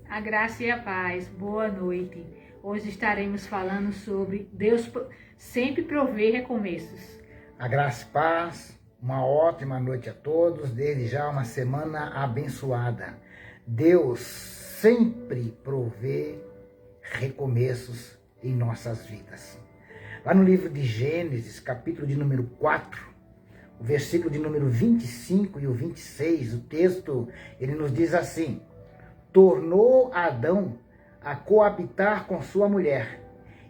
A graça e a paz, boa noite. Hoje estaremos falando sobre Deus sempre provê recomeços. A graça e paz, uma ótima noite a todos, desde já uma semana abençoada. Deus sempre provê recomeços em nossas vidas. Lá no livro de Gênesis, capítulo de número 4, o versículo de número 25 e o 26, o texto, ele nos diz assim: tornou Adão a coabitar com sua mulher,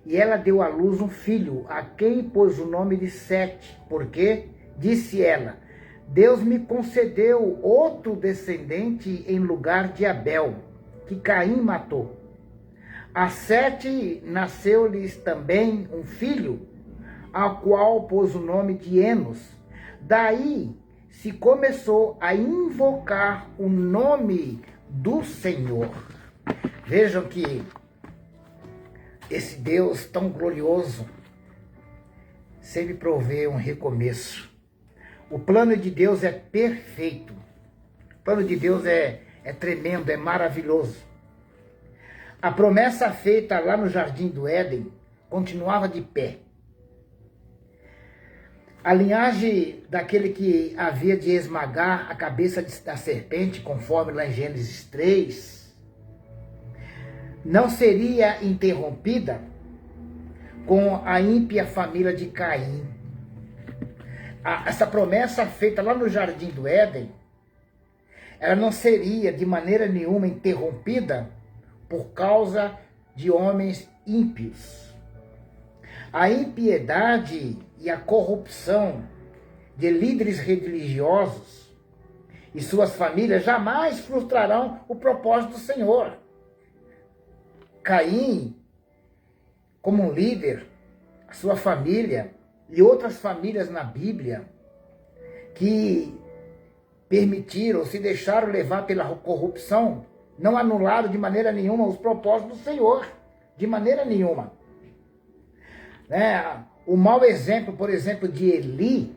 e ela deu à luz um filho, a quem pôs o nome de Sete, porque, disse ela, Deus me concedeu outro descendente em lugar de Abel, que Caim matou. A Sete nasceu-lhes também um filho, ao qual pôs o nome de Enos. Daí se começou a invocar o nome do Senhor. Vejam que esse Deus tão glorioso sempre provê um recomeço. O plano de Deus é perfeito. O plano de Deus é tremendo, é maravilhoso. A promessa feita lá no Jardim do Éden continuava de pé. A linhagem daquele que havia de esmagar a cabeça da serpente, conforme lá em Gênesis 3, não seria interrompida com a ímpia família de Caim. Essa promessa feita lá no Jardim do Éden, ela não seria de maneira nenhuma interrompida por causa de homens ímpios. A impiedade e a corrupção de líderes religiosos e suas famílias jamais frustrarão o propósito do Senhor. Caim, como um líder, a sua família e outras famílias na Bíblia que permitiram, se deixaram levar pela corrupção, não anularam de maneira nenhuma os propósitos do Senhor, de maneira nenhuma. O mau exemplo, por exemplo, de Eli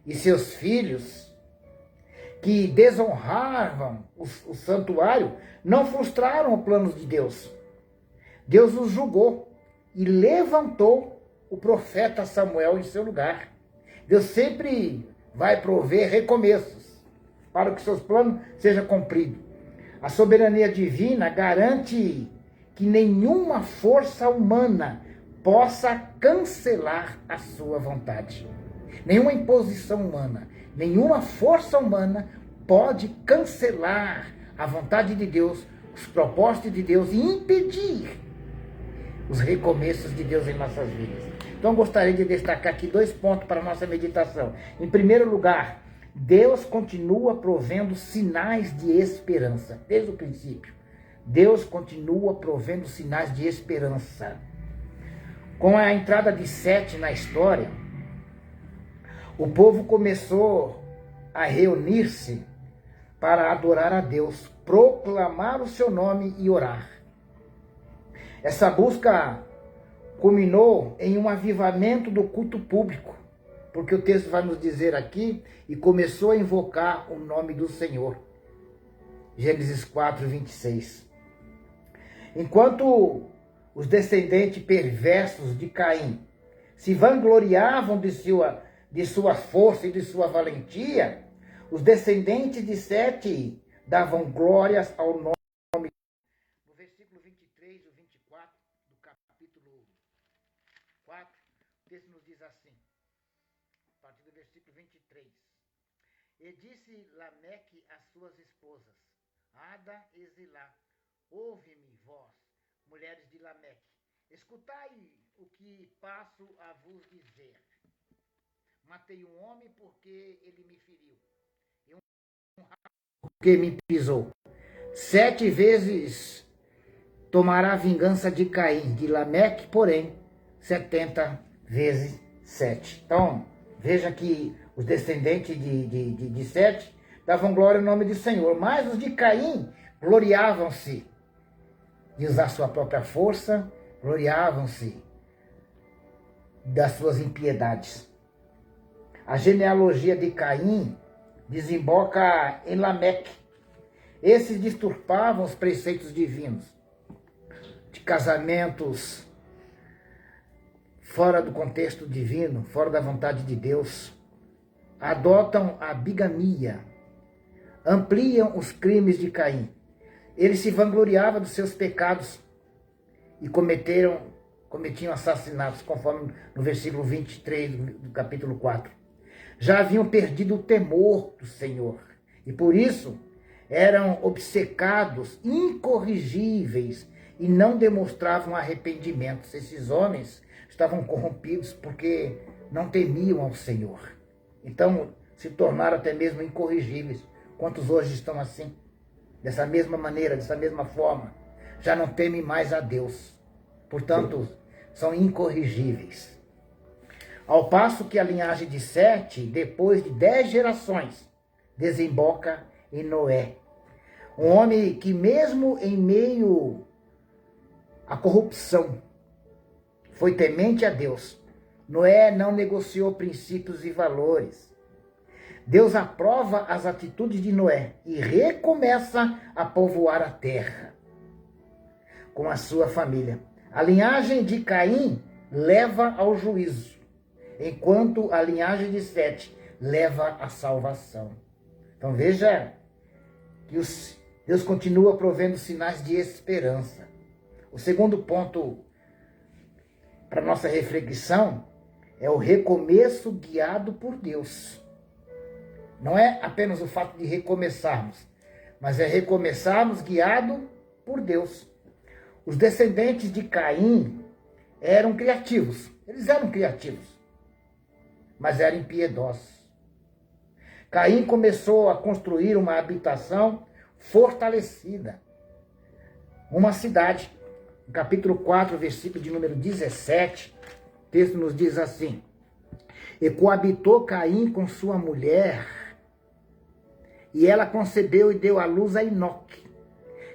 e seus filhos, que desonravam o santuário, não frustraram os planos de Deus. Deus os julgou e levantou o profeta Samuel em seu lugar. Deus sempre vai prover recomeços para que seus planos sejam cumpridos. A soberania divina garante que nenhuma força humana possa cancelar a sua vontade. Nenhuma imposição humana, nenhuma força humana pode cancelar a vontade de Deus, os propósitos de Deus e impedir os recomeços de Deus em nossas vidas. Então gostaria de destacar aqui 2 pontos para a nossa meditação. Em primeiro lugar, Deus continua provendo sinais de esperança, desde o princípio. Deus continua provendo sinais de esperança. Com a entrada de Sete na história, o povo começou a reunir-se para adorar a Deus, proclamar o seu nome e orar. Essa busca culminou em um avivamento do culto público, porque o texto vai nos dizer aqui, e começou a invocar o nome do Senhor. Gênesis 4, 26. Enquanto os descendentes perversos de Caim se vangloriavam de sua força e de sua valentia, os descendentes de Sete davam glórias ao nome. No versículo 23 e 24 do capítulo 4, o texto nos diz assim, a partir do versículo 23. E disse Lameque às suas esposas, Ada e Zilá, ouve-me, vós, mulheres de Lameque, escutai o que passo a vos dizer. Matei um homem porque ele me feriu, e um porque me pisou. 7 vezes tomará vingança de Caim, de Lameque, porém, 70 vezes 7. Então, veja que os descendentes de Sete davam glória ao nome do Senhor, mas os de Caim gloriavam-se de usar sua própria força, gloriavam-se das suas impiedades. A genealogia de Caim desemboca em Lameque. Esses disturbavam os preceitos divinos, de casamentos fora do contexto divino, fora da vontade de Deus. Adotam a bigamia, ampliam os crimes de Caim. Ele se vangloriava dos seus pecados e cometiam assassinatos, conforme no versículo 23 do capítulo 4. Já haviam perdido o temor do Senhor e por isso eram obcecados, incorrigíveis e não demonstravam arrependimento. Esses homens estavam corrompidos porque não temiam ao Senhor. Então se tornaram até mesmo incorrigíveis. Quantos hoje estão assim? Dessa mesma maneira, dessa mesma forma. Já não temem mais a Deus. Portanto, são incorrigíveis. Ao passo que a linhagem de Sete, depois de 10 gerações, desemboca em Noé. Um homem que mesmo em meio à corrupção, foi temente a Deus. Noé não negociou princípios e valores. Deus aprova as atitudes de Noé e recomeça a povoar a terra com a sua família. A linhagem de Caim leva ao juízo, enquanto a linhagem de Sete leva à salvação. Então veja que Deus continua provendo sinais de esperança. O segundo ponto para nossa reflexão é o recomeço guiado por Deus. Não é apenas o fato de recomeçarmos, mas é recomeçarmos guiado por Deus. Os descendentes de Caim eram criativos. Eles eram criativos, mas eram impiedosos. Caim começou a construir uma habitação fortalecida, uma cidade. No capítulo 4, versículo de número 17, o texto nos diz assim: e coabitou Caim com sua mulher, e ela concebeu e deu à luz a Enoque.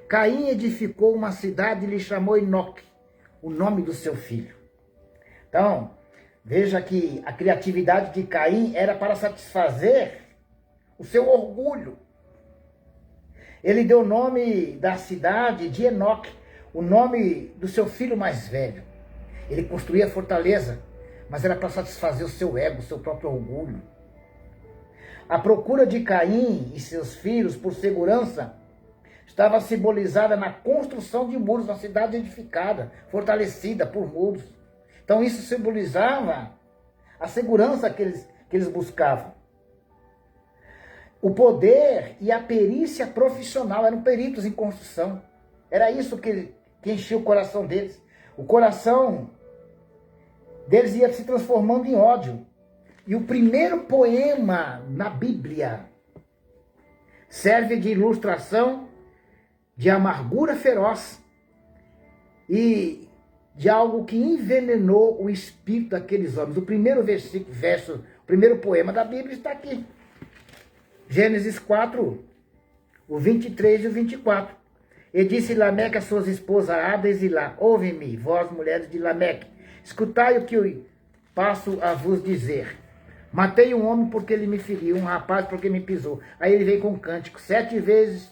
Caim edificou uma cidade e lhe chamou Enoque, o nome do seu filho. Então, veja que a criatividade de Caim era para satisfazer o seu orgulho. Ele deu o nome da cidade de Enoque, o nome do seu filho mais velho. Ele construía fortaleza, mas era para satisfazer o seu ego, o seu próprio orgulho. A procura de Caim e seus filhos por segurança estava simbolizada na construção de muros, uma cidade edificada, fortalecida por muros. Então isso simbolizava a segurança que eles buscavam. O poder e a perícia profissional, eram peritos em construção. Era isso que enchia o coração deles. O coração deles ia se transformando em ódio. E o primeiro poema na Bíblia serve de ilustração de amargura feroz e de algo que envenenou o espírito daqueles homens. O primeiro o primeiro poema da Bíblia está aqui. Gênesis 4, o 23 e o 24. E disse Lameque a suas esposas Ada e Zilá: ouve-me, vós mulheres de Lameque, escutai o que eu passo a vos dizer. Matei um homem porque ele me feriu, um rapaz porque me pisou. Aí ele vem com um cântico: 7 vezes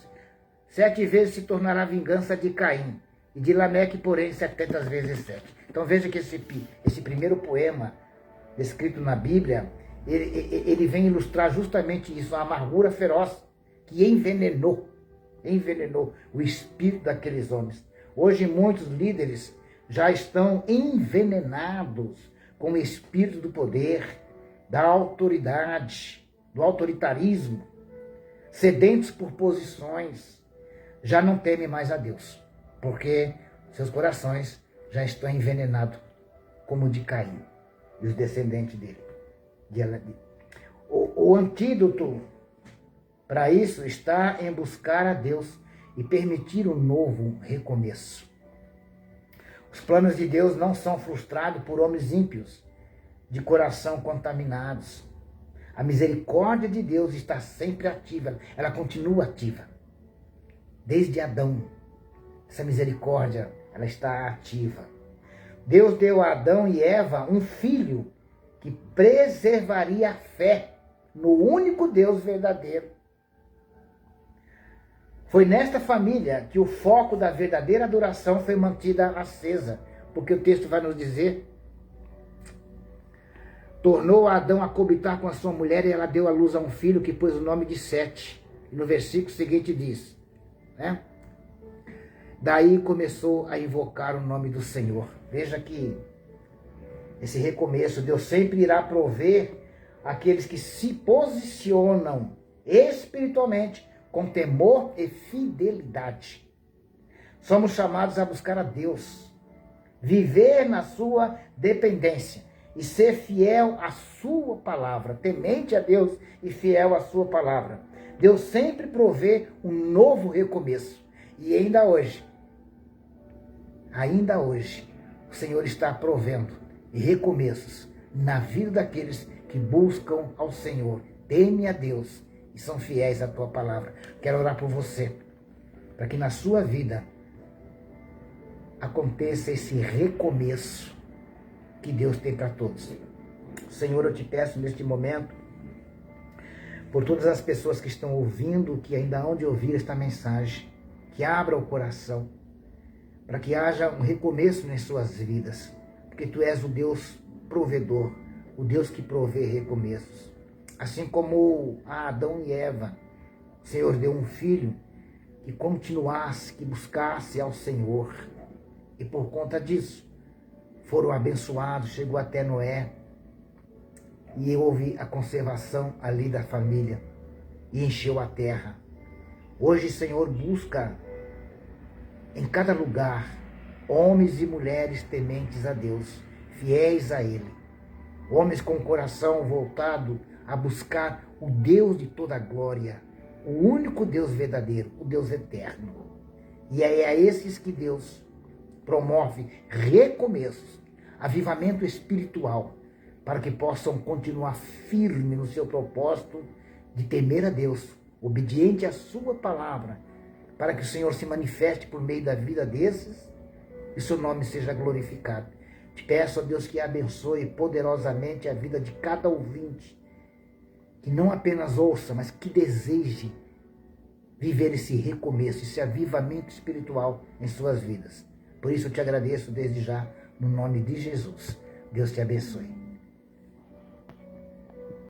se tornará a vingança de Caim, e de Lameque, porém, 70 vezes 7. Então veja que esse primeiro poema descrito na Bíblia, ele vem ilustrar justamente isso, a amargura feroz que envenenou o espírito daqueles homens. Hoje muitos líderes já estão envenenados com o espírito do poder, da autoridade, do autoritarismo, sedentos por posições, já não temem mais a Deus, porque seus corações já estão envenenados como o de Caim e os descendentes dele. O antídoto para isso está em buscar a Deus e permitir um novo recomeço. Os planos de Deus não são frustrados por homens ímpios, de coração contaminados. A misericórdia de Deus está sempre ativa, ela continua ativa. Desde Adão, essa misericórdia, ela está ativa. Deus deu a Adão e Eva um filho que preservaria a fé no único Deus verdadeiro. Foi nesta família que o foco da verdadeira adoração foi mantida acesa, porque o texto vai nos dizer: tornou Adão a coabitar com a sua mulher e ela deu à luz a um filho que pôs o nome de Sete. E no versículo seguinte diz, né? Daí começou a invocar o nome do Senhor. Veja que esse recomeço, Deus sempre irá prover aqueles que se posicionam espiritualmente com temor e fidelidade. Somos chamados a buscar a Deus, viver na sua dependência e ser fiel à sua palavra, temente a Deus e fiel à sua palavra. Deus sempre provê um novo recomeço. E ainda hoje, o Senhor está provendo recomeços na vida daqueles que buscam ao Senhor, temem a Deus e são fiéis à tua palavra. Quero orar por você, para que na sua vida aconteça esse recomeço que Deus tem para todos. Senhor, eu te peço neste momento, por todas as pessoas que estão ouvindo, que ainda hão de ouvir esta mensagem, que abra o coração, para que haja um recomeço em suas vidas, porque Tu és o Deus provedor, o Deus que provê recomeços. Assim como a Adão e Eva, o Senhor deu um filho que continuasse, que buscasse ao Senhor, e por conta disso foram abençoados, chegou até Noé, e houve a conservação ali da família, e encheu a terra. Hoje, Senhor, busca em cada lugar homens e mulheres tementes a Deus, fiéis a Ele, homens com o coração voltado a buscar o Deus de toda a glória, o único Deus verdadeiro, o Deus eterno. E é a esses que Deus promove recomeços, avivamento espiritual, para que possam continuar firme no seu propósito de temer a Deus, obediente à sua palavra, para que o Senhor se manifeste por meio da vida desses e seu nome seja glorificado. Te peço, ó Deus, que abençoe poderosamente a vida de cada ouvinte, que não apenas ouça, mas que deseje viver esse recomeço, esse avivamento espiritual em suas vidas. Por isso eu te agradeço desde já, no nome de Jesus. Deus te abençoe.